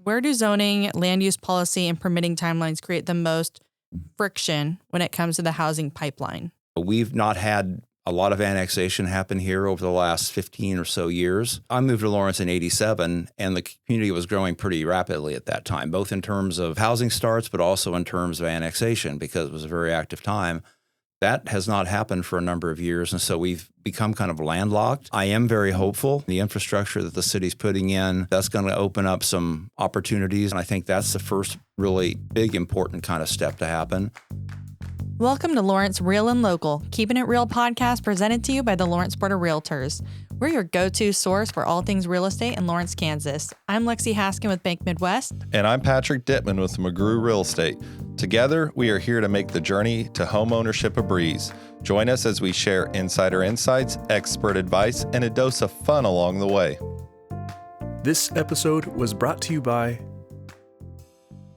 Where do zoning, land use policy, and permitting timelines create the most friction when it comes to the housing pipeline? We've not had a lot of annexation happen here over the last 15 or so years. I moved to Lawrence in 87, and the community was growing pretty rapidly at that time, both in terms of housing starts, but also in terms of annexation, because it was a very active time. That has not happened for a number of years, and so we've become kind of landlocked. I am very hopeful. The infrastructure that the city's putting in, that's going to open up some opportunities, and I think that's the first really big, important kind of step to happen. Welcome to Lawrence Real and Local, Keeping It Real podcast presented to you by the Lawrence Board of Realtors. We're your go-to source for all things real estate in Lawrence, Kansas. I'm Lexie Haskin with Bank Midwest. And I'm Patrick Dipman with McGrew Real Estate. Together, we are here to make the journey to homeownership a breeze. Join us as we share insider insights, expert advice, and a dose of fun along the way. This episode was brought to you by...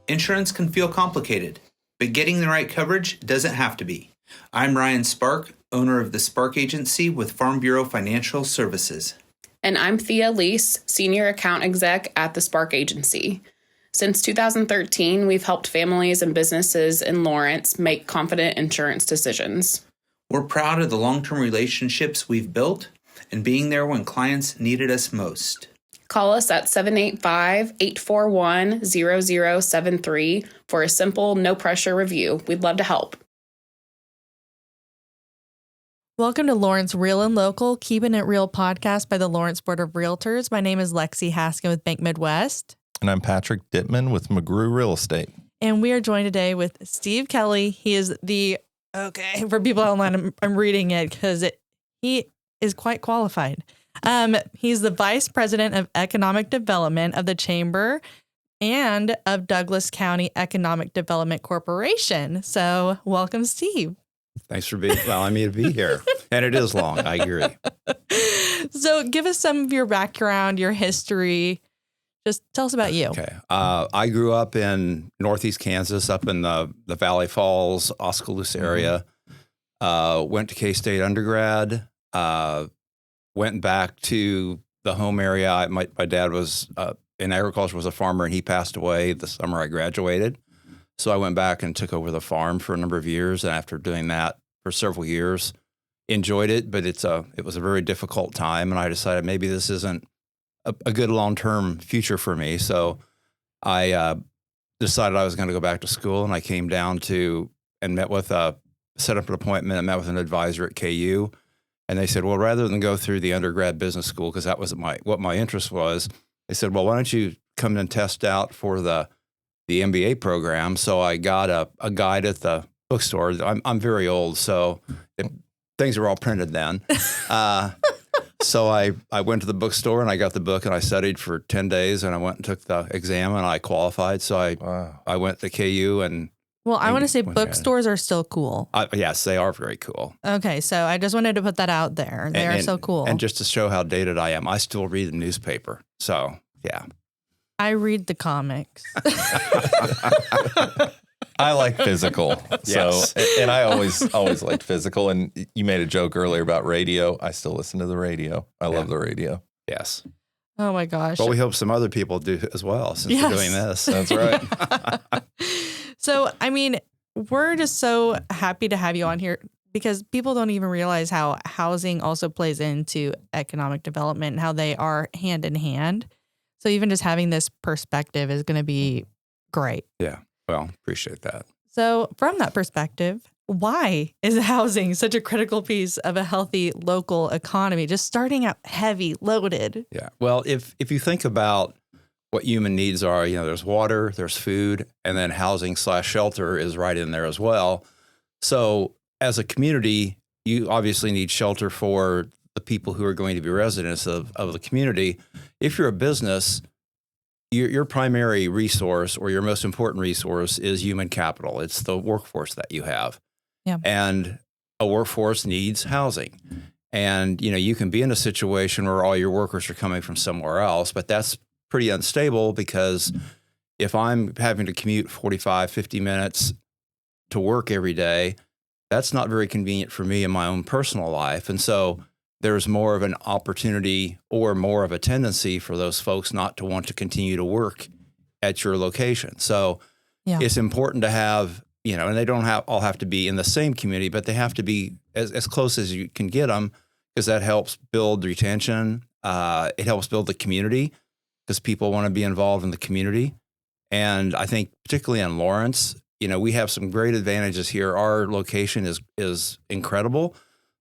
Insurance can feel complicated, but getting the right coverage doesn't have to be. I'm Ryan Spark, owner of the Spark Agency with Farm Bureau Financial Services. And I'm Thea Lease, Senior Account Exec at the Spark Agency. Since 2013, we've helped families and businesses in Lawrence make confident insurance decisions. We're proud of the long-term relationships we've built and being there when clients needed us most. Call us at 785-841-0073 for a simple, no-pressure review. We'd love to help. Welcome to Lawrence Real and Local, Keeping It Real podcast by the Lawrence Board of Realtors. My name is Lexie Haskin with Bank Midwest. And I'm Patrick Dipman with McGrew Real Estate. And we are joined today with Steve Kelly. He is for people online, I'm reading it because he is quite qualified. He's the Vice President of Economic Development of the Chamber and of Douglas County Economic Development Corporation. So welcome, Steve. Thanks for allowing me to be here. And it is long, I agree. So give us some of your background, your history. Just tell us about you. Okay. I grew up in Northeast Kansas, up in the Valley Falls, Oskaloosa area. Went to K-State undergrad. Went back to the home area. My dad was in agriculture, was a farmer, and he passed away the summer I graduated. So I went back and took over the farm for a number of years. And after doing that for several years, enjoyed it, but it was a very difficult time. And I decided maybe this isn't a good long-term future for me. So I decided I was going to go back to school, and I came down to and set up an appointment and met with an advisor at KU. And they said, well, rather than go through the undergrad business school, because that was what my interest was, they said, well, why don't you come and test out for the MBA program? So I got a guide at the bookstore. I'm very old, so things were all printed then. So I went to the bookstore and I got the book and I studied for 10 days and I went and took the exam and I qualified. So I went to KU and... Well, I want to say bookstores are still cool. Yes, they are very cool. Okay, so I just wanted to put that out there. They are so cool. And just to show how dated I am, I still read the newspaper. So, yeah. I read the comics. I like physical. Yes. So, and I always liked physical. And you made a joke earlier about radio. I still listen to the radio. I love the radio. Yes. Oh my gosh. Well, we hope some other people do as well since we're doing this. That's right. So, I mean, we're just so happy to have you on here because people don't even realize how housing also plays into economic development and how they are hand in hand. So even just having this perspective is going to be great. Yeah. Well, appreciate that. So from that perspective, why is housing such a critical piece of a healthy local economy? Just starting out heavy, loaded. Yeah. Well, if you think about what human needs are, there's water, there's food, and then housing/shelter is right in there as well. So as a community, you obviously need shelter for the people who are going to be residents of the community. If you're a business, your primary resource or your most important resource is human capital. It's the workforce that you have. Yeah. And a workforce needs housing. And, you can be in a situation where all your workers are coming from somewhere else, but that's pretty unstable because if I'm having to commute 45, 50 minutes to work every day, that's not very convenient for me in my own personal life. And so there's more of an opportunity or more of a tendency for those folks not to want to continue to work at your location. So Yeah. it's important to have, and they don't all have to be in the same community, but they have to be as close as you can get them, because that helps build retention. It helps build the community, because people want to be involved in the community. And I think particularly in Lawrence, we have some great advantages here. Our location is incredible,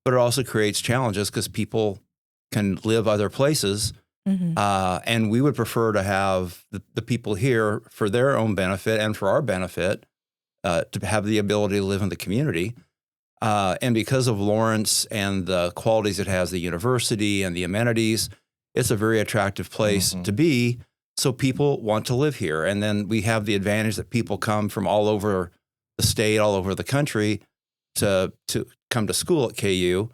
but it also creates challenges because people can live other places. Mm-hmm. And we would prefer to have the people here for their own benefit and for our benefit, to have the ability to live in the community. And because of Lawrence and the qualities it has, the university and the amenities, it's a very attractive place to be. So people want to live here. And then we have the advantage that people come from all over the state, all over the country to come to school at KU.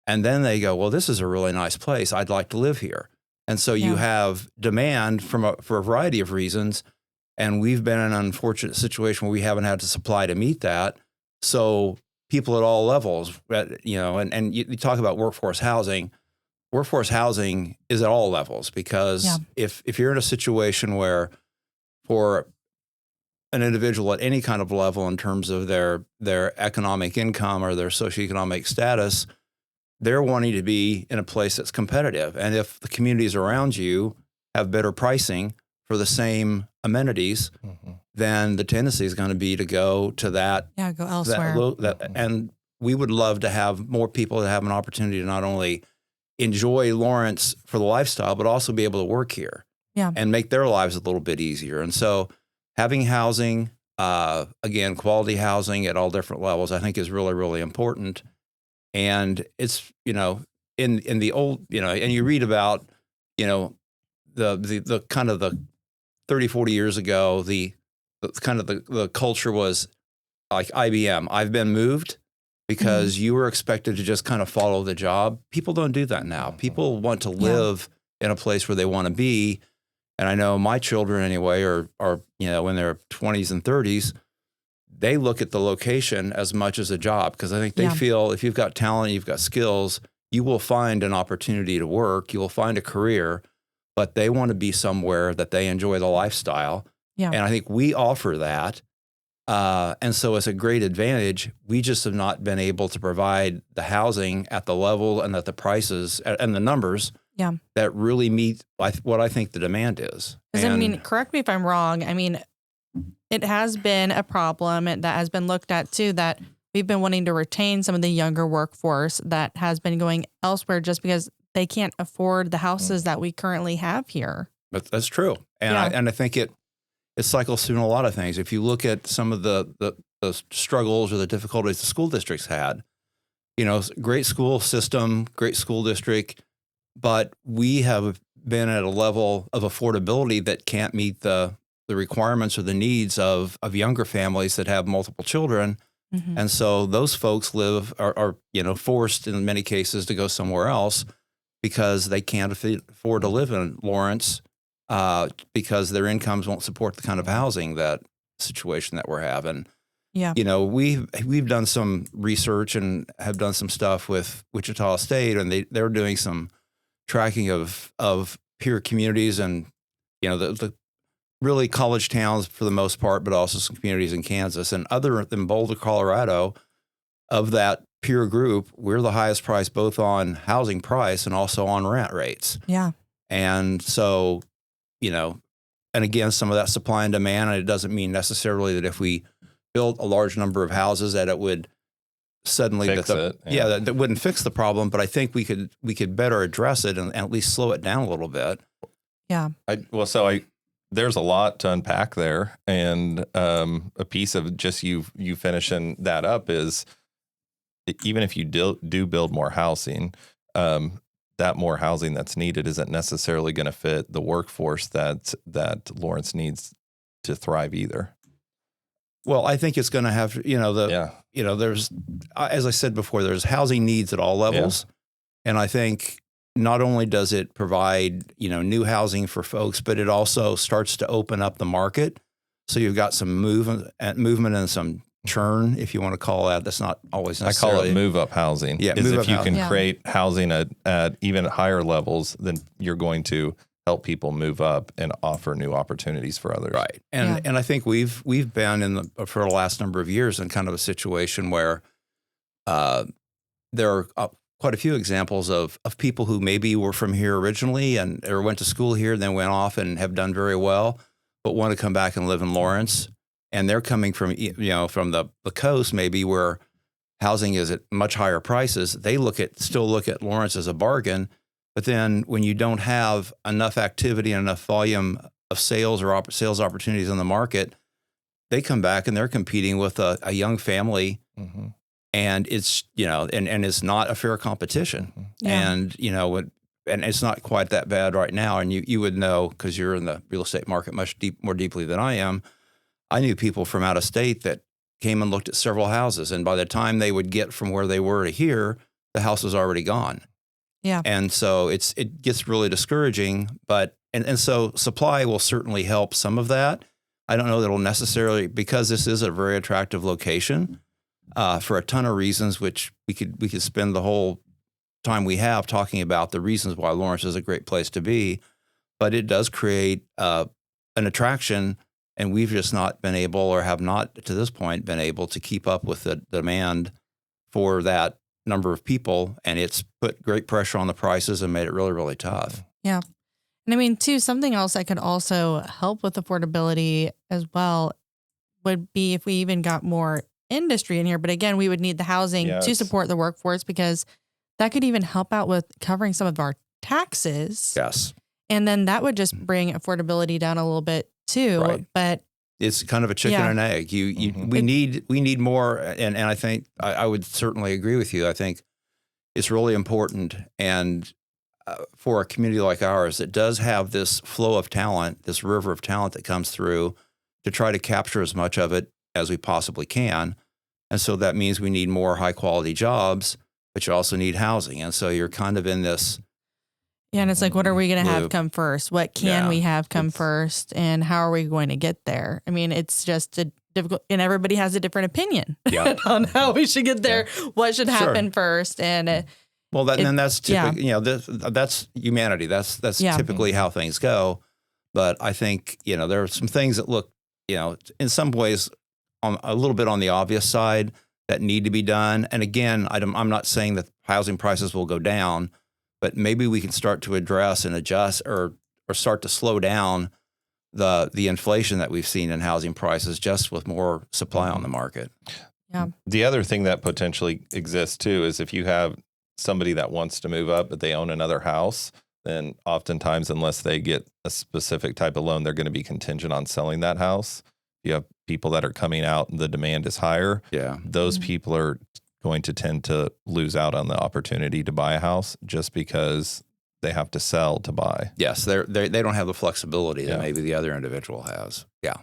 And then they go, well, this is a really nice place. I'd like to live here. And so you have demand for a variety of reasons. And we've been in an unfortunate situation where we haven't had the supply to meet that. So people at all levels, and you talk about workforce housing. Workforce housing is at all levels, because if you're in a situation where, for an individual at any kind of level in terms of their economic income or their socioeconomic status, they're wanting to be in a place that's competitive. And if the communities around you have better pricing for the same amenities, then the tendency is going to be to go to that. Yeah, go elsewhere. And we would love to have more people that have an opportunity to not only enjoy Lawrence for the lifestyle, but also be able to work here and make their lives a little bit easier. And so having housing, again, quality housing at all different levels, I think is really, really important. And it's, in the old, and you read about, the kind of the 30, 40 years ago, the culture was like IBM. I've been moved, because you were expected to just kind of follow the job. People don't do that now. People want to live in a place where they want to be. And I know my children anyway are in their 20s and 30s, they look at the location as much as a job, because I think they feel if you've got talent, you've got skills, you will find an opportunity to work, you will find a career, but they want to be somewhere that they enjoy the lifestyle. Yeah. And I think we offer that. And so it's a great advantage. We just have not been able to provide the housing at the level and at the prices and the numbers that really meet what I think the demand is. Because correct me if I'm wrong. It has been a problem that has been looked at too, that we've been wanting to retain some of the younger workforce that has been going elsewhere just because they can't afford the houses that we currently have here. But that's true. And I think it cycles through in a lot of things. If you look at some of the struggles or the difficulties the school districts had, great school system, great school district, but we have been at a level of affordability that can't meet the requirements or the needs of younger families that have multiple children. Mm-hmm. And so those folks are forced in many cases to go somewhere else because they can't afford to live in Lawrence, because their incomes won't support the kind of housing situation that we're having. Yeah. We've done some research and have done some stuff with Wichita State, and they're doing some tracking of peer communities and, the really college towns for the most part, but also some communities in Kansas and other than Boulder, Colorado. Of that peer group, we're the highest price both on housing price and also on rent rates. Yeah. And so, and again, some of that supply and demand, and it doesn't mean necessarily that if we built a large number of houses that it would suddenly that wouldn't fix the problem. But I think we could better address it and at least slow it down a little bit. Yeah. There's a lot to unpack there, and a piece of just you finishing that up is even if you do build more housing, that more housing that's needed isn't necessarily going to fit the workforce that Lawrence needs to thrive either. Well, I think it's going to have, there's, as I said before, there's housing needs at all levels. Yeah. And I think not only does it provide, new housing for folks, but it also starts to open up the market. So you've got some movement and some churn, if you want to call that. That's not always necessarily. I call it move-up housing. Yeah, if you can create housing at even higher levels, then you're going to help people move up and offer new opportunities for others. Right. And I think we've been for the last number of years in kind of a situation where there are quite a few examples of people who maybe were from here originally or went to school here and then went off and have done very well, but want to come back and live in Lawrence. And they're coming from, from the coast, maybe where housing is at much higher prices. They still look at Lawrence as a bargain. But then when you don't have enough activity and enough volume of sales or sales opportunities in the market, they come back and they're competing with a young family. Mm-hmm. And it's, and it's not a fair competition. Yeah. And, and it's not quite that bad right now. And you would know, because you're in the real estate market much more deeply than I am. I knew people from out of state that came and looked at several houses. And by the time they would get from where they were to here, the house was already gone. Yeah. And so it gets really discouraging. But, and so supply will certainly help some of that. I don't know that it'll necessarily, because this is a very attractive location, for a ton of reasons, which we could spend the whole time we have talking about the reasons why Lawrence is a great place to be, but it does create an attraction, and we've just not been able, or have not to this point been able, to keep up with the demand for that number of people, and it's put great pressure on the prices and made it really, really tough. Yeah. And I mean, too, something else that could also help with affordability as well would be if we even got more industry in here. But again, we would need the housing to support the workforce, because that could even help out with covering some of our taxes. Yes. And then that would just bring affordability down a little bit too. Right. But it's kind of a chicken and egg. We need more. And I think I would certainly agree with you. I think it's really important. And for a community like ours that does have this flow of talent, this river of talent that comes through, to try to capture as much of it as we possibly can. And so that means we need more high quality jobs, but you also need housing. And so you're kind of in this. Yeah. And it's like, what are we going to have come first? What can we have come first? And how are we going to get there? I mean, it's just a difficult, and everybody has a different opinion on how we should get there, what should happen first. And then that's typically, that's humanity. That's typically how things go. But I think, there are some things that look, in some ways, a little bit on the obvious side that need to be done. And again, I'm not saying that housing prices will go down, but maybe we can start to address and adjust or start to slow down the inflation that we've seen in housing prices just with more supply on the market. Yeah. The other thing that potentially exists too is if you have somebody that wants to move up, but they own another house, then oftentimes, unless they get a specific type of loan, they're going to be contingent on selling that house. You have people that are coming out and the demand is higher. Yeah. Those people are going to tend to lose out on the opportunity to buy a house just because they have to sell to buy. Yes. They don't have the flexibility that maybe the other individual has. Yeah.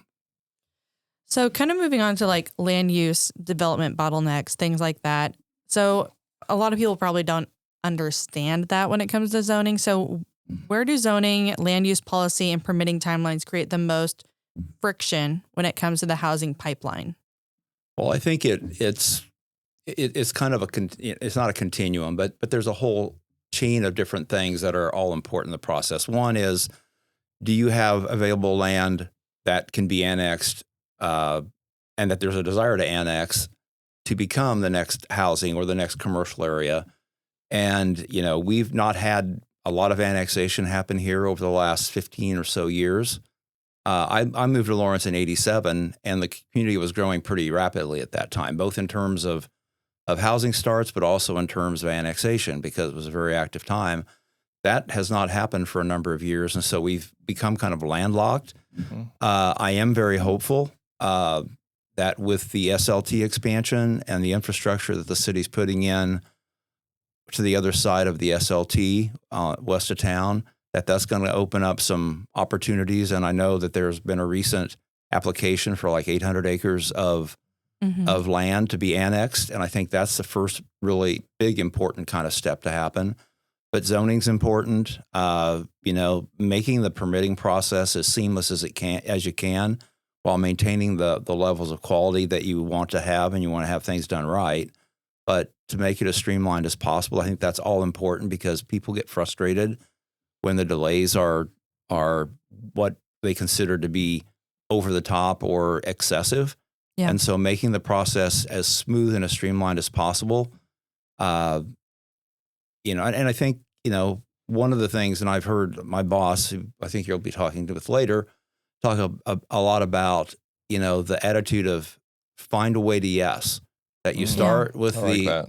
So kind of moving on to like land use development bottlenecks, things like that. So a lot of people probably don't understand that when it comes to zoning. So where do zoning, land use policy, and permitting timelines create the most friction when it comes to the housing pipeline? Well, I think it's kind of it's not a continuum, but there's a whole chain of different things that are all important in the process. One is, do you have available land that can be annexed, and that there's a desire to annex to become the next housing or the next commercial area? And, we've not had a lot of annexation happen here over the last 15 or so years. I moved to Lawrence in 87, and the community was growing pretty rapidly at that time, both in terms of housing starts, but also in terms of annexation, because it was a very active time. That has not happened for a number of years, and so we've become kind of landlocked. Mm-hmm. I am very hopeful that with the SLT expansion and the infrastructure that the city's putting in to the other side of the SLT, west of town, that's going to open up some opportunities. And I know that there's been a recent application for like 800 acres of land to be annexed. And I think that's the first really big, important kind of step to happen. But zoning's important. Making the permitting process as seamless as you can, while maintaining the levels of quality that you want to have, and you want to have things done right. But to make it as streamlined as possible, I think that's all important, because people get frustrated when the delays are are what they consider to be over the top or excessive. Yeah. And so making the process as smooth and as streamlined as possible, and I think, one of the things, and I've heard my boss, who I think you'll be talking to with later, talk a lot about, the attitude of find a way to yes, that you start with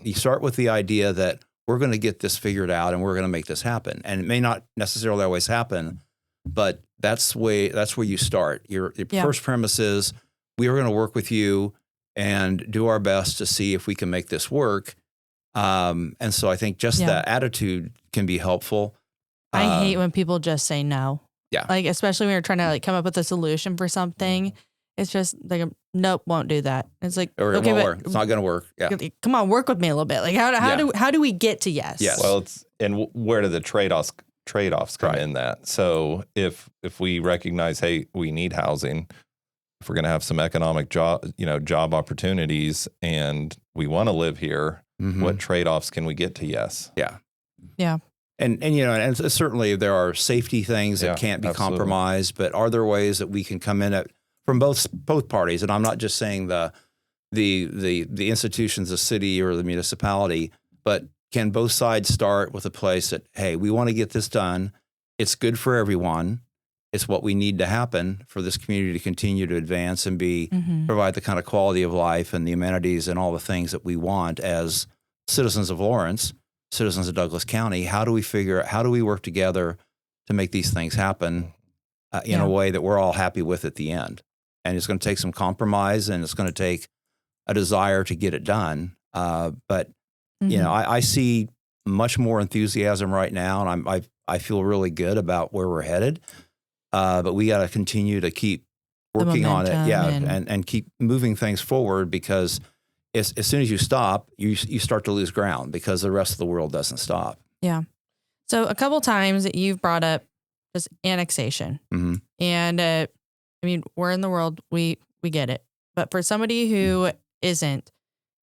you start with the idea that we're going to get this figured out and we're going to make this happen. And it may not necessarily always happen, but that's where you start. Your first premise is we are going to work with you and do our best to see if we can make this work. And so I think just that attitude can be helpful. I hate when people just say no. Yeah. Like, especially when you're trying to come up with a solution for something. It's just like, nope, won't do that. It's like, or it won't work. It's not going to work. Yeah. Come on, work with me a little bit. Like, how do we get to yes? Yes. Well, where do the trade-offs come in that? So if we recognize, hey, we need housing, if we're going to have some economic job opportunities, and we want to live here, what trade-offs can we get to yes? Yeah. Yeah. And certainly there are safety things that can't be compromised, but are there ways that we can come in at from both parties? And I'm not just saying the institutions, the city or the municipality, but can both sides start with a place that, hey, we want to get this done. It's good for everyone. It's what we need to happen for this community to continue to advance and provide the kind of quality of life and the amenities and all the things that we want as citizens of Lawrence, citizens of Douglas County. How do we work together to make these things happen in a way that we're all happy with at the end? And it's going to take some compromise, and it's going to take a desire to get it done. But I see much more enthusiasm right now, and I feel really good about where we're headed. But we got to continue to keep working on it, and keep moving things forward, because as soon as you stop, you start to lose ground because the rest of the world doesn't stop. Yeah. So a couple times that you've brought up just annexation, and we're in the world, we get it. But for somebody who isn't,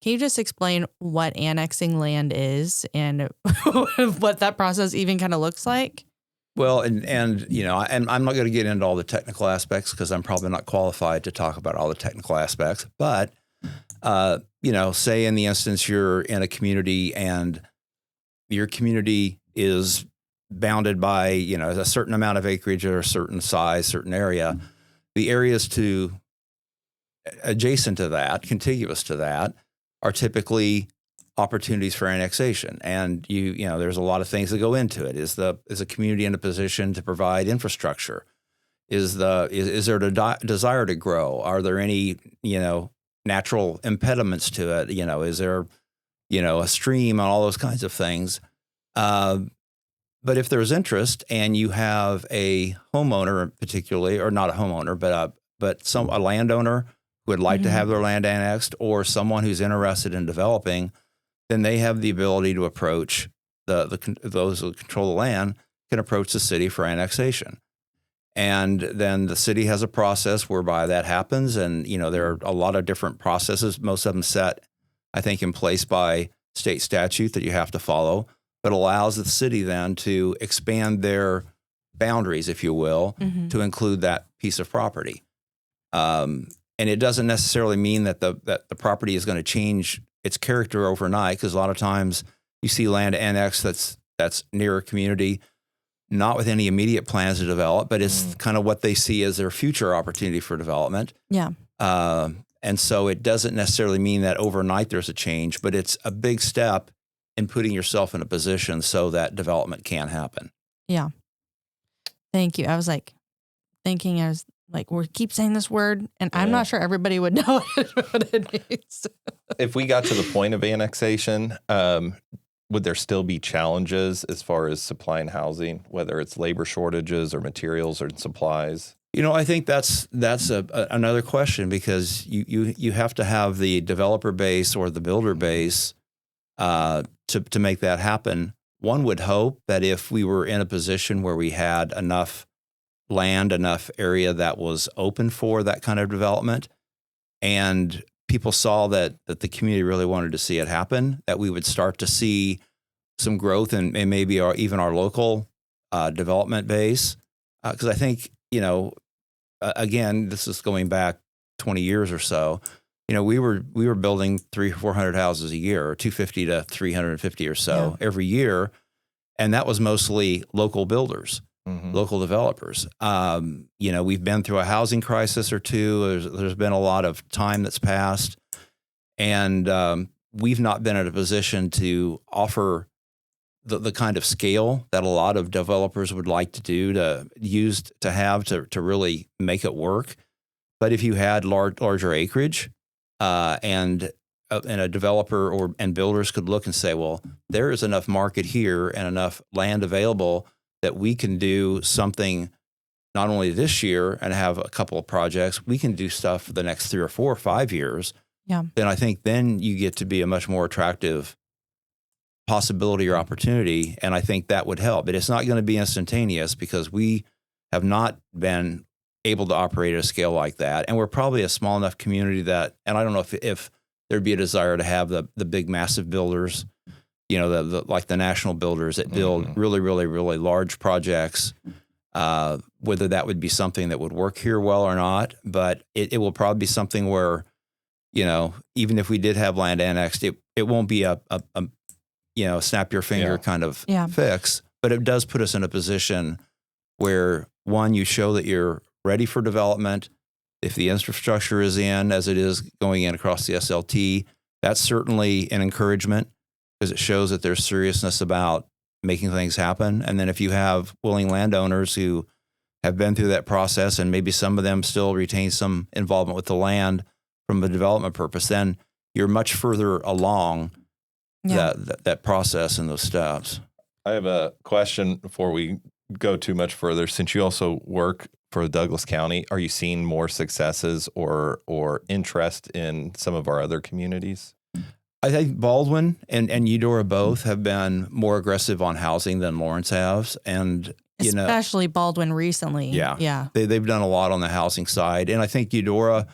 can you just explain what annexing land is and what that process even kind of looks like? Well, and I'm not going to get into all the technical aspects because I'm probably not qualified to talk about all the technical aspects. But, say in the instance you're in a community and your community is bounded by, a certain amount of acreage or a certain size, certain area. The areas adjacent to that, contiguous to that, are typically opportunities for annexation. And there's a lot of things that go into it. Is a community in a position to provide infrastructure? Is there a desire to grow? Are there any, natural impediments to it? Is there, a stream and all those kinds of things? But if there's interest and you have a homeowner particularly, or not a homeowner, but a landowner who would like to have their land annexed, or someone who's interested in developing, then they have the ability to approach those who control the land can approach the city for annexation. And then the city has a process whereby that happens. And, there are a lot of different processes, most of them set, I think, in place by state statute that you have to follow, but allows the city then to expand their boundaries, if you will, to include that piece of property. And it doesn't necessarily mean that the property is going to change its character overnight, because a lot of times you see land annexed that's near a community, not with any immediate plans to develop, but it's kind of what they see as their future opportunity for development. Yeah. And so it doesn't necessarily mean that overnight there's a change, but it's a big step in putting yourself in a position so that development can happen. Yeah. Thank you. I was thinking, we keep saying this word, and I'm not sure everybody would know what it means. If we got to the point of annexation, would there still be challenges as far as supplying housing, whether it's labor shortages or materials or supplies? I think that's another question, because you have to have the developer base or the builder base to make that happen. One would hope that if we were in a position where we had enough land, enough area that was open for that kind of development, and people saw that the community really wanted to see it happen, that we would start to see some growth in maybe even our local development base. Because I think, again, this is going back 20 years or so. We were building 300 or 400 houses a year, or 250 to 350 or so every year, and that was mostly local builders, local developers. We've been through a housing crisis or two. There's been a lot of time that's passed, and we've not been in a position to offer the kind of scale that a lot of developers would like to do, to really make it work. But if you had larger acreage, and a developer and builders could look and say, well, there is enough market here and enough land available that we can do something not only this year and have a couple of projects, we can do stuff for the next 3 or 4 or 5 years. Yeah. Then I think then you get to be a much more attractive possibility or opportunity. And I think that would help. But it's not going to be instantaneous because we have not been able to operate at a scale like that. And we're probably a small enough community that, and I don't know if there'd be a desire to have the big, massive builders, like the national builders that build really, really, really large projects, whether that would be something that would work here well or not. But it will probably be something where, even if we did have land annexed, it won't be a snap your finger kind of fix, but it does put us in a position where, one, you show that you're ready for development. If the infrastructure is in, as it is going in across the SLT, that's certainly an encouragement because it shows that there's seriousness about making things happen. And then if you have willing landowners who have been through that process and maybe some of them still retain some involvement with the land from a development purpose, then you're much further along that process and those steps. I have a question before we go too much further. Since you also work for Douglas County, are you seeing more successes or interest in some of our other communities? I think Baldwin and Eudora both have been more aggressive on housing than Lawrence has, and especially Baldwin recently. Yeah. They've done a lot on the housing side, and I think Eudora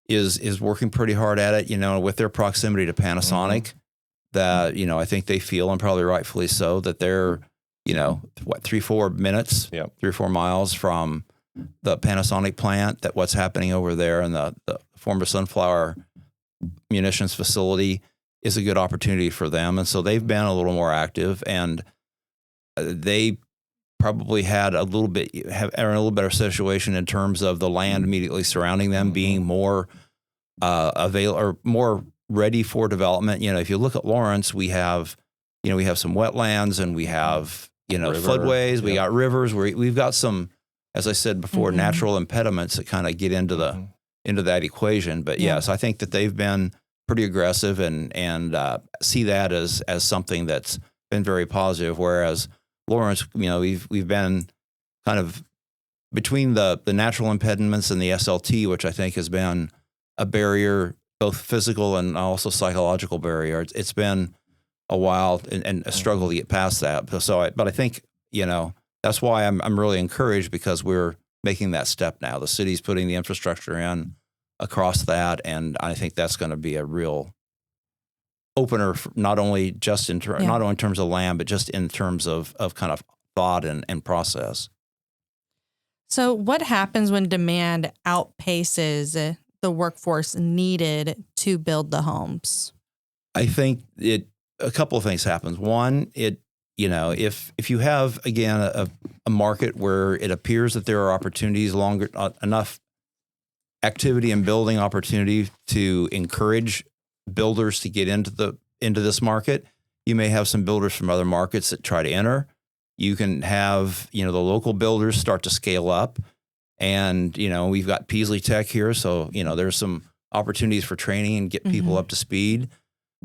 is working pretty hard at it. With their proximity to Panasonic, that I think they feel, and probably rightfully so, that they're 3-4 minutes, 3 or 4 miles from the Panasonic plant, that what's happening over there in the former Sunflower munitions facility is a good opportunity for them. And so they've been a little more active, and they probably had are in a little better situation in terms of the land immediately surrounding them being more more ready for development. If you look at Lawrence, we have some wetlands, and we have floodways, we got rivers, we've got some, as I said before, natural impediments that kind of get into that equation. But yes, I think that they've been pretty aggressive and see that as something that's been very positive. Whereas Lawrence, we've been kind of between the natural impediments and the SLT, which I think has been a barrier, both physical and also psychological barrier. It's been a while and a struggle to get past that. But I think, that's why I'm really encouraged, because we're making that step now. The city's putting the infrastructure in across that, and I think that's going to be a real opener, not only in terms of land, but just in terms of kind of thought and process. So what happens when demand outpaces the workforce needed to build the homes? I think a couple of things happens. One, if you have, again, a market where it appears that there are opportunities, enough activity and building opportunity to encourage builders to get into this market, you may have some builders from other markets that try to enter. You can have, the local builders start to scale up, and, we've got Peasley Tech here. So, there's some opportunities for training and get people up to speed.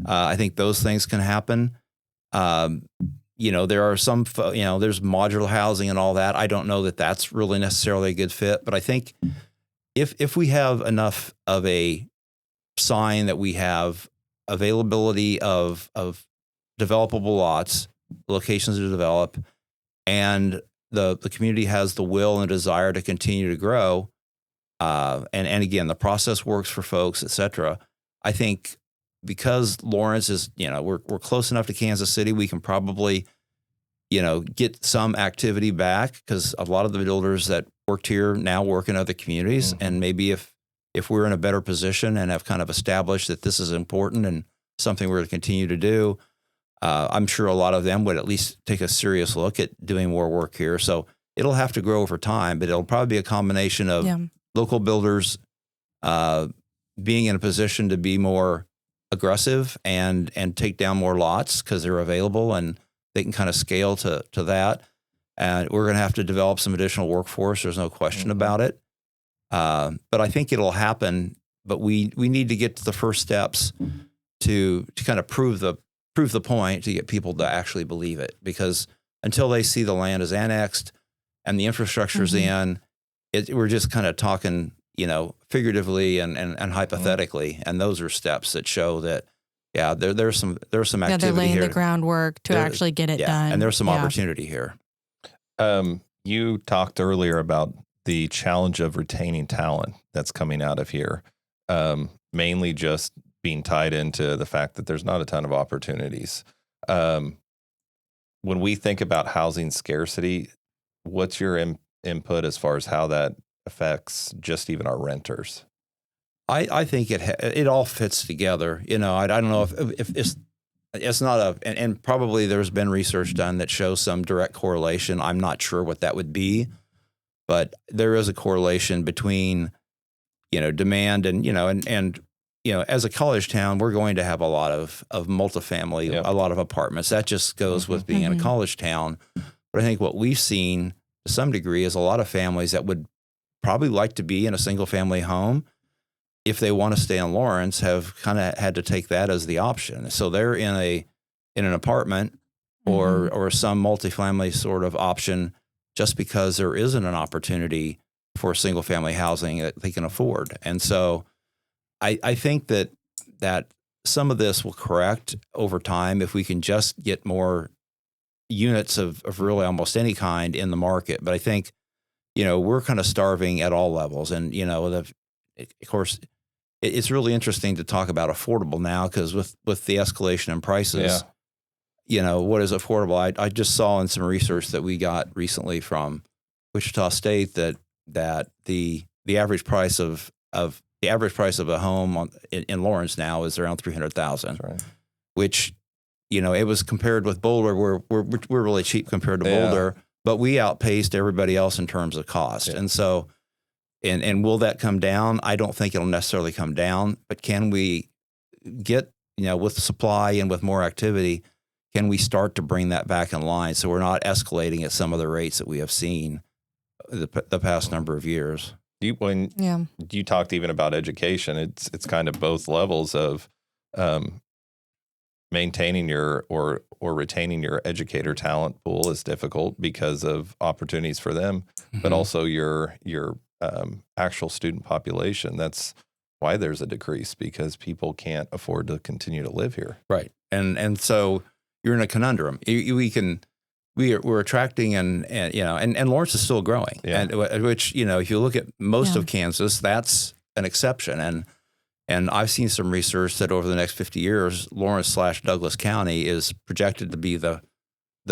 I think those things can happen. There are some, there's modular housing and all that. I don't know that that's really necessarily a good fit, but I think if we have enough of a sign that we have availability of developable lots, locations to develop, and the community has the will and desire to continue to grow, and again, the process works for folks, et cetera, I think because Lawrence is, we're close enough to Kansas City, we can probably get some activity back, because a lot of the builders that worked here now work in other communities. Mm-hmm. And maybe if we're in a better position and have kind of established that this is important and something we're going to continue to do, I'm sure a lot of them would at least take a serious look at doing more work here. So it'll have to grow over time, but it'll probably be a combination of local builders being in a position to be more aggressive and take down more lots because they're available and they can kind of scale to that. And we're going to have to develop some additional workforce. There's no question about it. But I think it'll happen. But we need to get to the first steps to kind of prove the point, to get people to actually believe it. Because until they see the land is annexed and the infrastructure's in, we're just kind of talking, figuratively and hypothetically. And those are steps that show that, there's some activity here. They're laying the groundwork to actually get it done. And there's some opportunity here. You talked earlier about the challenge of retaining talent that's coming out of here, mainly just being tied into the fact that there's not a ton of opportunities. When we think about housing scarcity, what's your input as far as how that affects just even our renters? I think it all fits together. I don't know if it's not and probably there's been research done that shows some direct correlation. I'm not sure what that would be, but there is a correlation between, demand and as a college town, we're going to have a lot of multifamily, a lot of apartments. That just goes with being in a college town. But I think what we've seen to some degree is a lot of families that would probably like to be in a single family home, if they want to stay in Lawrence, have kind of had to take that as the option. So they're in an apartment or some multifamily sort of option just because there isn't an opportunity for single family housing that they can afford. And so I think that some of this will correct over time if we can just get more units of really almost any kind in the market. But I think, we're kind of starving at all levels. And, of course, it's really interesting to talk about affordable now, because with the escalation in prices, what is affordable? I just saw in some research that we got recently from Wichita State that the average price of a home in Lawrence now is around $300,000, right. Which, it was compared with Boulder, where we're really cheap compared to Boulder, but we outpaced everybody else in terms of cost. And so, and will that come down? I don't think it'll necessarily come down, but can we get, with supply and with more activity, can we start to bring that back in line so we're not escalating at some of the rates that we have seen the past number of years? When you talked even about education, it's kind of both levels of maintaining your or retaining your educator talent pool is difficult because of opportunities for them, but also your actual student population. That's why there's a decrease, because people can't afford to continue to live here. Right. And so you're in a conundrum. We're attracting and Lawrence is still growing, and which, if you look at most of Kansas, that's an exception. And I've seen some research that over the next 50 years, Lawrence/Douglas County is projected to be the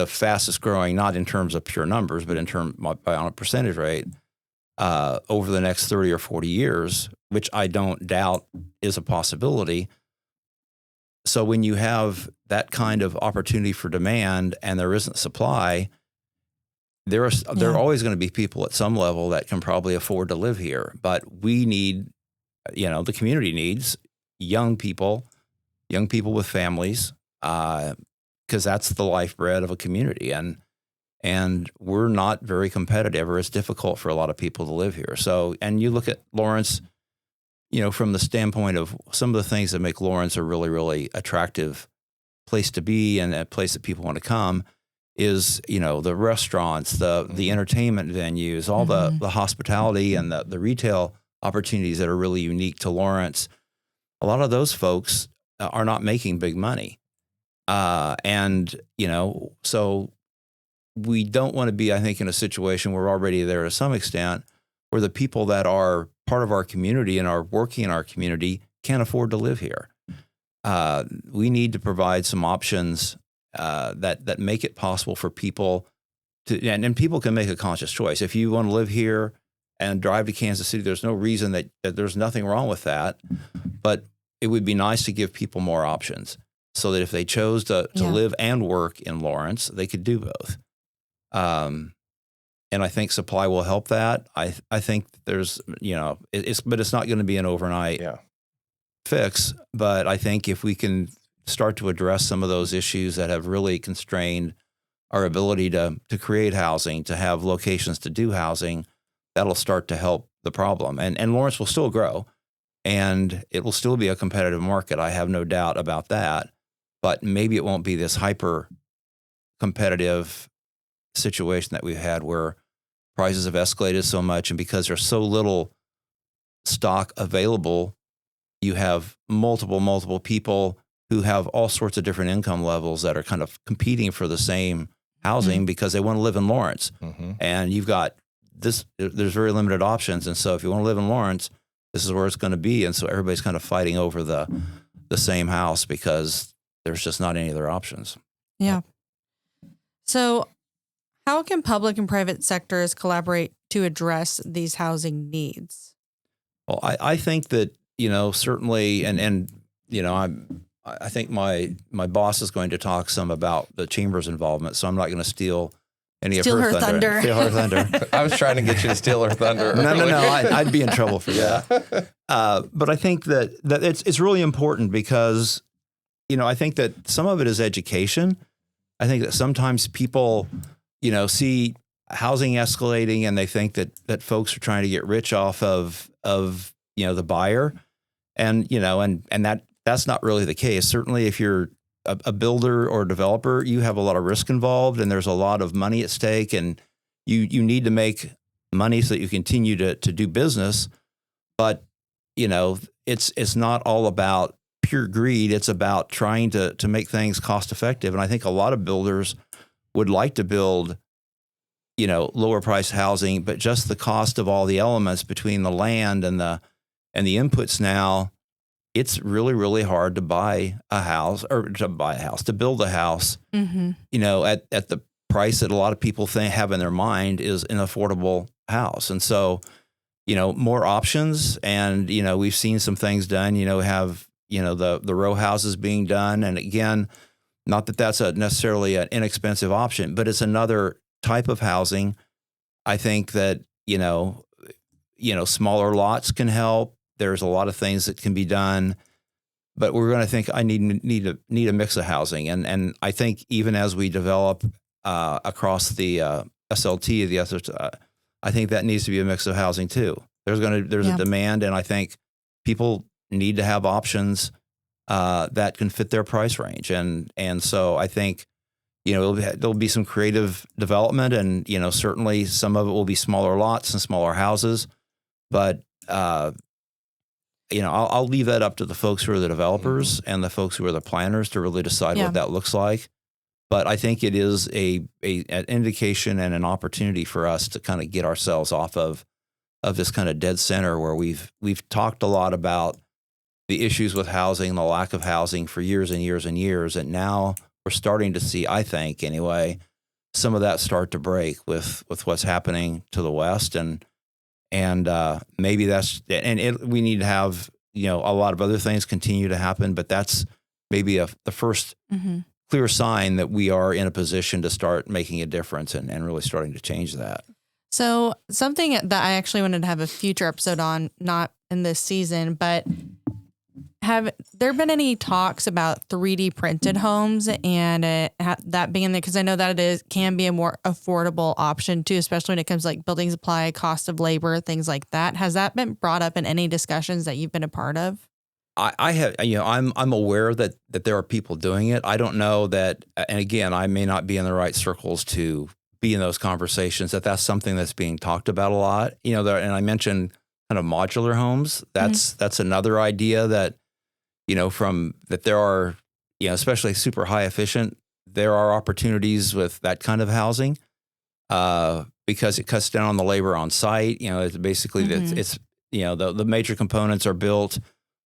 fastest growing, not in terms of pure numbers, but on a percentage rate, over the next 30 or 40 years, which I don't doubt is a possibility. So when you have that kind of opportunity for demand and there isn't supply, there are always going to be people at some level that can probably afford to live here. But we need, the community needs young people with families, because that's the lifeblood of a community. And we're not very competitive, or it's difficult for a lot of people to live here. So, and you look at Lawrence, from the standpoint of some of the things that make Lawrence a really, really attractive place to be and a place that people want to come is, the restaurants, the entertainment venues, all the hospitality and the retail opportunities that are really unique to Lawrence. A lot of those folks are not making big money. So we don't want to be, I think, in a situation where we're already there to some extent, where the people that are part of our community and are working in our community can't afford to live here. We need to provide some options that make it possible for people to, and people can make a conscious choice. If you want to live here and drive to Kansas City, there's no reason that there's nothing wrong with that. But it would be nice to give people more options so that if they chose to live and work in Lawrence, they could do both. And I think supply will help that. I think there's, but it's not going to be an overnight fix. But I think if we can start to address some of those issues that have really constrained our ability to create housing, to have locations to do housing, that'll start to help the problem. And Lawrence will still grow, and it will still be a competitive market. I have no doubt about that. But maybe it won't be this hyper competitive situation that we've had where prices have escalated so much, and because there's so little stock available, you have multiple people who have all sorts of different income levels that are kind of competing for the same housing because they want to live in Lawrence. And you've got this, there's very limited options. And so if you want to live in Lawrence, this is where it's going to be. And so everybody's kind of fighting over the same house because there's just not any other options. Yeah. So how can public and private sectors collaborate to address these housing needs? Well, I think that, certainly, I think my boss is going to talk some about the chamber's involvement, so I'm not going to steal any of her thunder. Steal her thunder. I was trying to get you to steal her thunder. No. I'd be in trouble for that. But I think that it's really important because, I think that some of it is education. I think that sometimes people, see housing escalating and they think that folks are trying to get rich off of the buyer, and that's not really the case. Certainly, if you're a builder or a developer, you have a lot of risk involved, and there's a lot of money at stake, and you need to make money so that you continue to do business. But it's not all about pure greed. It's about trying to make things cost effective. And I think a lot of builders would like to build, lower priced housing, but just the cost of all the elements between the land and the inputs now, it's really, really hard to buy a house to build a house, at the price that a lot of people have in their mind is an affordable house. And so, more options, and, we've seen some things done, have, the row houses being done. And again, not that that's necessarily an inexpensive option, but it's another type of housing. I think that, smaller lots can help. There's a lot of things that can be done, but we're going to think I need a mix of housing. And I think even as we develop across the SLT, I think that needs to be a mix of housing too. There's a demand, and I think people need to have options that can fit their price range. And so I think, there'll be some creative development, and, certainly some of it will be smaller lots and smaller houses, but I'll leave that up to the folks who are the developers and the folks who are the planners to really decide what that looks like. But I think it is an indication and an opportunity for us to kind of get ourselves off of this kind of dead center where we've talked a lot about the issues with housing, the lack of housing for years and years and years. And now we're starting to see, I think anyway, some of that start to break with what's happening to the West. And maybe we need to have, a lot of other things continue to happen, but that's maybe the first clear sign that we are in a position to start making a difference and really starting to change that. So something that I actually wanted to have a future episode on, not in this season, but have there been any talks about 3D printed homes and that being there? Because I know that can be a more affordable option too, especially when it comes to like building supply, cost of labor, things like that. Has that been brought up in any discussions that you've been a part of? I have, I'm aware that there are people doing it. I don't know that, and again, I may not be in the right circles to be in those conversations, that's something that's being talked about a lot. And I mentioned kind of modular homes. That's another idea that, there are, especially super high efficient, there are opportunities with that kind of housing because it cuts down on the labor on site. It's basically, it's the major components are built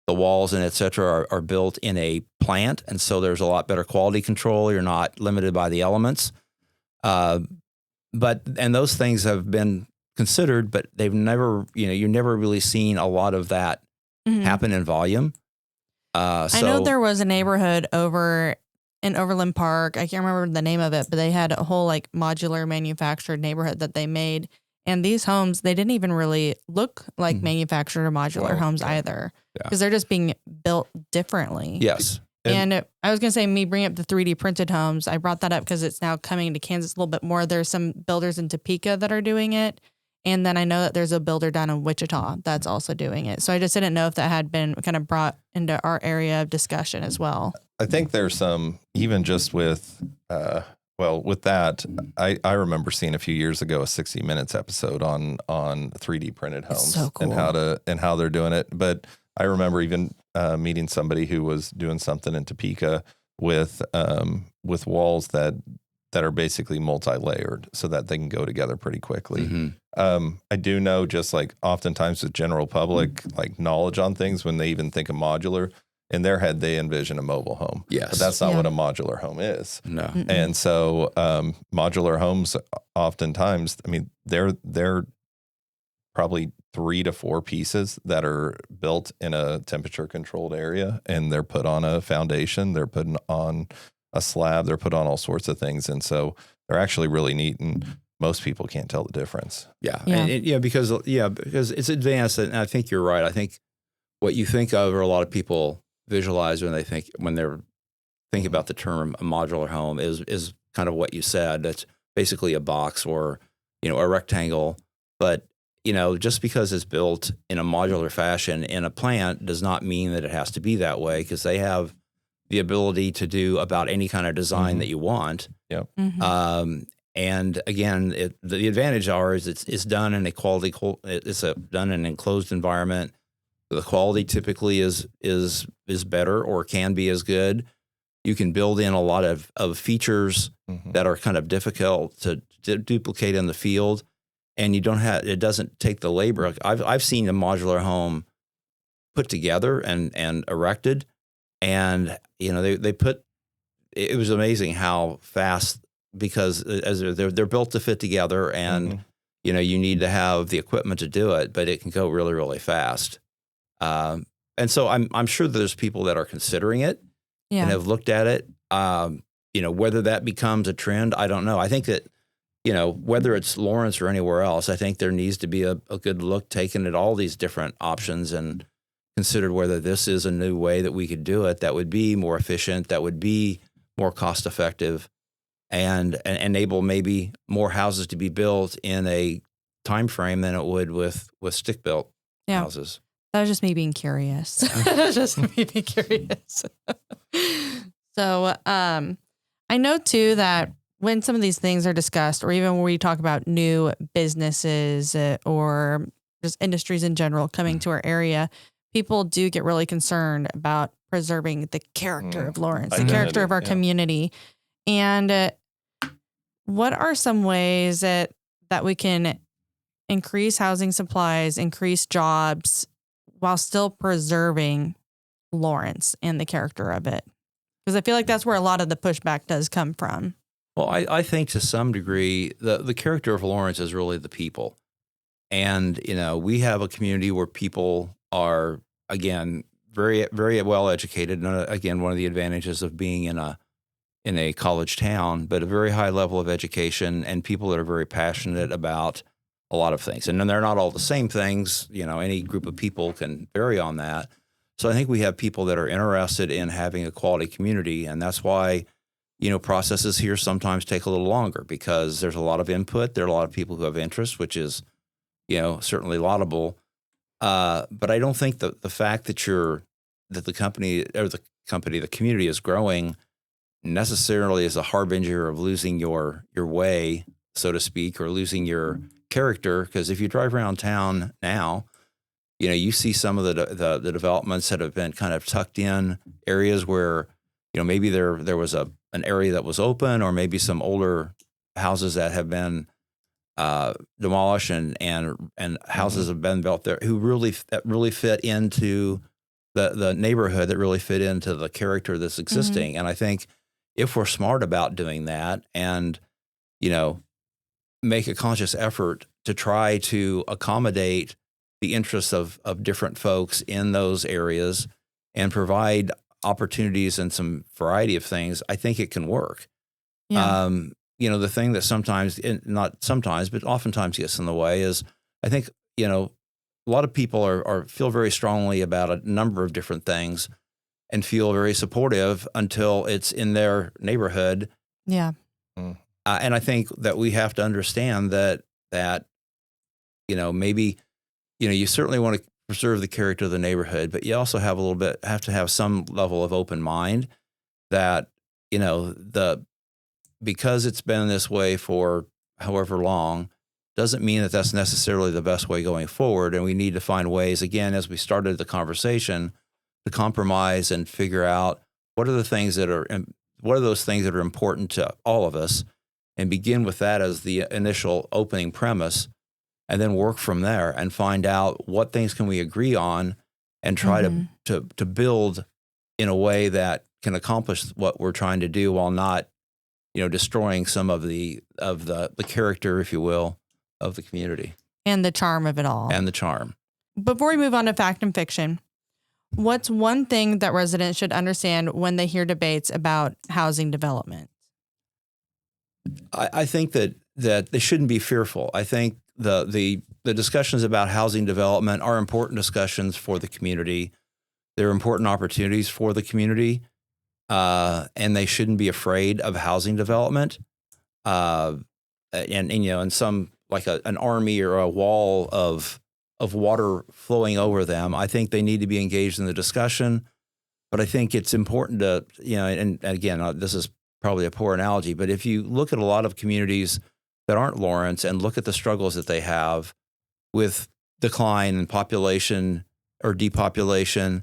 the walls and et cetera are built in a plant. And so there's a lot better quality control. You're not limited by the elements. And those things have been considered, but they've never, you've never really seen a lot of that happen in volume. I know there was a neighborhood over in Overland Park. I can't remember the name of it, but they had a whole like modular manufactured neighborhood that they made. And these homes, they didn't even really look like manufactured or modular homes either, because they're just being built differently. Yes. And I was going to say, me bring up the 3D printed homes. I brought that up because it's now coming to Kansas a little bit more. There's some builders in Topeka that are doing it. And then I know that there's a builder down in Wichita that's also doing it. So I just didn't know if that had been kind of brought into our area of discussion as well. I think there's some, even just with, with that, I remember seeing a few years ago a 60 Minutes episode on 3D printed homes so cool. and how they're doing it. But I remember even meeting somebody who was doing something in Topeka with walls that are basically multi-layered so that they can go together pretty quickly. I do know, just like oftentimes with general public like knowledge on things, when they even think of modular, in their head they envision a mobile home. Yes. But that's not what a modular home is. No. Mm-mm. And so modular homes oftentimes, I mean, they're probably 3 to 4 pieces that are built in a temperature controlled area, and they're put on a foundation, they're put on a slab, they're put on all sorts of things. And so they're actually really neat, and most people can't tell the difference. Yeah. Because it's advanced, and I think you're right. I think what you think of, or a lot of people visualize when they're thinking about the term a modular home is kind of what you said. That's basically a box or, a rectangle. But, just because it's built in a modular fashion in a plant does not mean that it has to be that way, because they have the ability to do about any kind of design that you want. Yep. And again, the advantage is it's done in a quality. It's done in an enclosed environment. The quality typically is better or can be as good. You can build in a lot of features that are kind of difficult to duplicate in the field, and it doesn't take the labor. I've seen a modular home put together and erected, and they put. It was amazing how fast, because as they're built to fit together, and you need to have the equipment to do it, but it can go really, really fast. And so I'm sure there's people that are considering it and have looked at it. Whether that becomes a trend, I don't know. I think that, whether it's Lawrence or anywhere else, I think there needs to be a good look taken at all these different options and considered whether this is a new way that we could do it that would be more efficient, that would be more cost effective, and enable maybe more houses to be built in a time frame than it would with stick built houses. That was just me being curious. So I know too that when some of these things are discussed, or even when we talk about new businesses or just industries in general coming to our area, people do get really concerned about preserving the character of Lawrence, the character of our community. And what are some ways that we can increase housing supplies, increase jobs, while still preserving Lawrence and the character of it? Because I feel like that's where a lot of the pushback does come from. Well, I think to some degree, the character of Lawrence is really the people. And, we have a community where people are, again, very, very well educated. And again, one of the advantages of being in a college town, but a very high level of education, and people that are very passionate about a lot of things. And then they're not all the same things. Any group of people can vary on that. So I think we have people that are interested in having a quality community. And that's why, processes here sometimes take a little longer, because there's a lot of input. There are a lot of people who have interest, which is, certainly laudable. But I don't think that the fact that the community is growing necessarily is a harbinger of losing your way, so to speak, or losing your character. Because if you drive around town now, you see some of the developments that have been kind of tucked in areas where, maybe there was an area that was open, or maybe some older houses that have been demolished, and houses have been built there that really fit into the neighborhood that really fit into the character that's existing. And I think if we're smart about doing that and, make a conscious effort to try to accommodate the interests of different folks in those areas and provide opportunities and some variety of things, I think it can work. Yeah. The thing that sometimes, not sometimes, but oftentimes gets in the way is I think, a lot of people feel very strongly about a number of different things and feel very supportive until it's in their neighborhood. Yeah. And I think that we have to understand that maybe, you certainly want to preserve the character of the neighborhood, but you also have to have some level of open mind that, because it's been this way for however long doesn't mean that that's necessarily the best way going forward. And we need to find ways, again, as we started the conversation, to compromise and figure out what are those things that are important to all of us, and begin with that as the initial opening premise, and then work from there and find out what things can we agree on and try to build in a way that can accomplish what we're trying to do while not, destroying some of the character, if you will, of the community. And the charm of it all. And the charm. Before we move on to fact and fiction, what's one thing that residents should understand when they hear debates about housing development? I think that they shouldn't be fearful. I think the discussions about housing development are important discussions for the community. They're important opportunities for the community, and they shouldn't be afraid of housing development. And some like an army or a wall of water flowing over them. I think they need to be engaged in the discussion. But I think it's important to and again, this is probably a poor analogy, but if you look at a lot of communities that aren't Lawrence and look at the struggles that they have with decline in population or depopulation,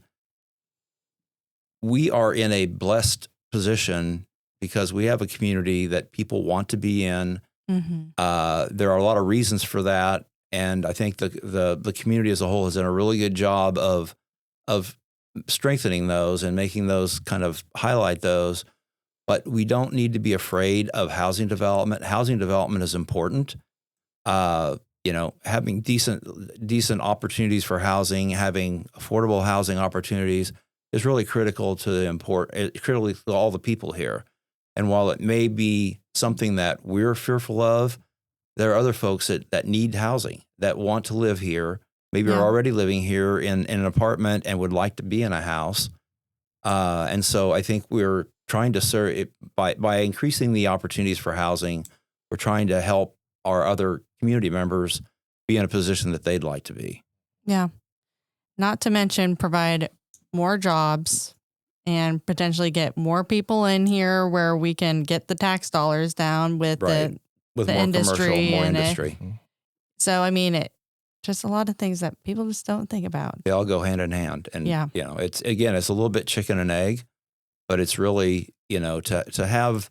we are in a blessed position because we have a community that people want to be in. There are a lot of reasons for that. And I think the community as a whole has done a really good job of strengthening those and making those kind of highlight those. But we don't need to be afraid of housing development. Housing development is important. Having decent opportunities for housing, having affordable housing opportunities is really critical critically to all the people here. And while it may be something that we're fearful of, there are other folks that need housing, that want to live here, maybe are already living here in an apartment and would like to be in a house. And so I think we're trying to serve it by increasing the opportunities for housing. We're trying to help our other community members be in a position that they'd like to be. Yeah. Not to mention provide more jobs and potentially get more people in here where we can get the tax dollars down with the more industry, commercial, more industry. So, I mean, just a lot of things that people just don't think about. They all go hand in hand. And, it's a little bit chicken and egg, but it's really, to have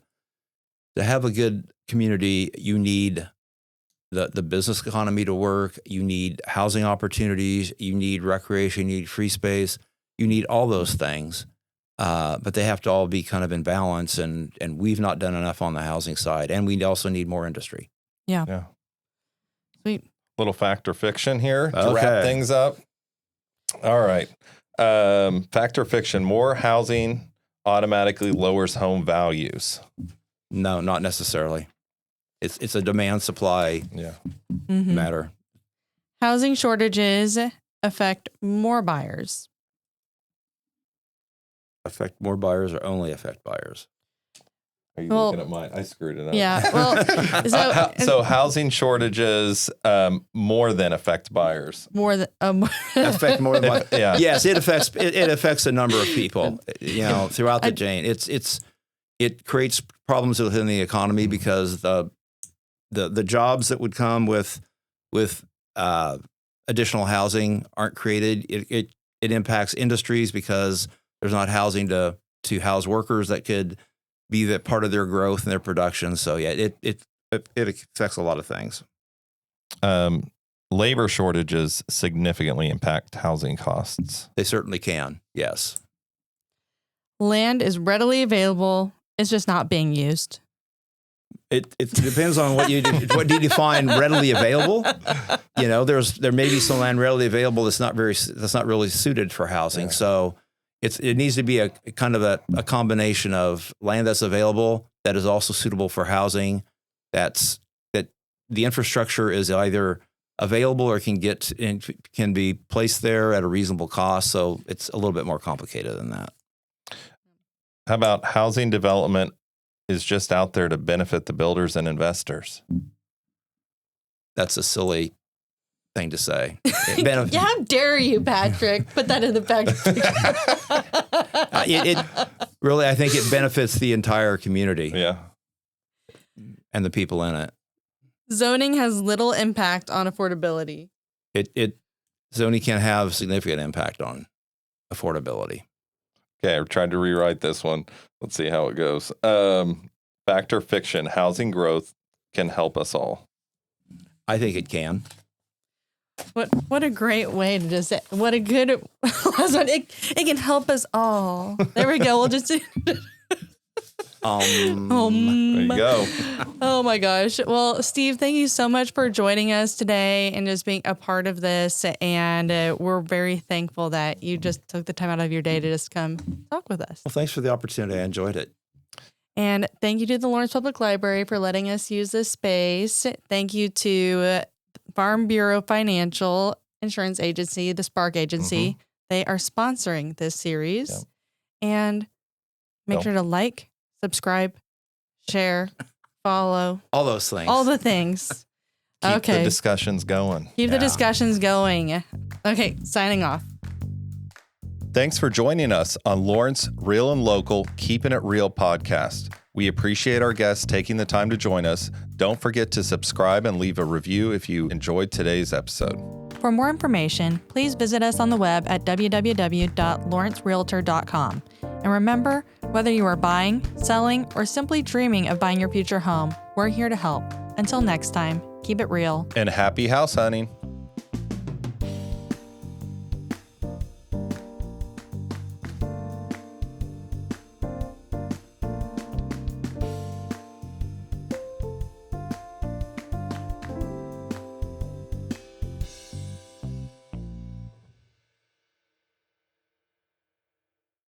a good community, you need the business economy to work. You need housing opportunities. You need recreation. You need free space. You need all those things. But they have to all be kind of in balance, and we've not done enough on the housing side, and we also need more industry. Yeah. Sweet. Little fact or fiction here to wrap things up. All right. Fact or fiction, more housing automatically lowers home values. No, not necessarily. It's a demand supply matter. Housing shortages affect more buyers. Affect more buyers or only affect buyers? Are you looking at mine? I screwed it up. Yeah. Well, so housing shortages more than affect buyers. More than affect more than buyers. Yeah. Yes, it affects a number of people. Throughout the chain. It creates problems within the economy because the jobs that would come with additional housing aren't created. It impacts industries because there's not housing to house workers that could be that part of their growth and their production. So it affects a lot of things. labor shortages significantly impact housing costs. They certainly can. Yes. Land is readily available. It's just not being used. It depends on what you define readily available. You know, there may be some land readily available that's not really suited for housing. Yeah. So it needs to be a kind of a combination of land that's available that is also suitable for housing. That the infrastructure is either available or can be placed there at a reasonable cost. So it's a little bit more complicated than that. How about housing development is just out there to benefit the builders and investors? That's a silly thing to say. Yeah, how dare you, Patrick? Put that in the back. It really, I think it benefits the entire community. Yeah. And the people in it. Zoning has little impact on affordability. Zoning can have significant impact on affordability. Okay, I tried to rewrite this one. Let's see how it goes. Fact or fiction, housing growth can help us all. I think it can. What a great way to just say, what a good, it can help us all. There we go. We'll just do. There you go. Oh my gosh. Well, Steve, thank you so much for joining us today and just being a part of this. And we're very thankful that you just took the time out of your day to just come talk with us. Well, thanks for the opportunity. I enjoyed it. And thank you to the Lawrence Public Library for letting us use this space. Thank you to Farm Bureau Financial Insurance Agency, the Spark Agency. Mm-hmm. They are sponsoring this series. Yeah. And make sure to like, subscribe, share, follow. All those things. All the things. Keep the discussions going. Keep the discussions going. Okay, signing off. Thanks for joining us on Lawrence Real and Local Keeping It Real podcast. We appreciate our guests taking the time to join us. Don't forget to subscribe and leave a review if you enjoyed today's episode. For more information, please visit us on the web at www.lawrencerealtor.com. And remember, whether you are buying, selling, or simply dreaming of buying your future home, we're here to help. Until next time, keep it real. And happy house hunting.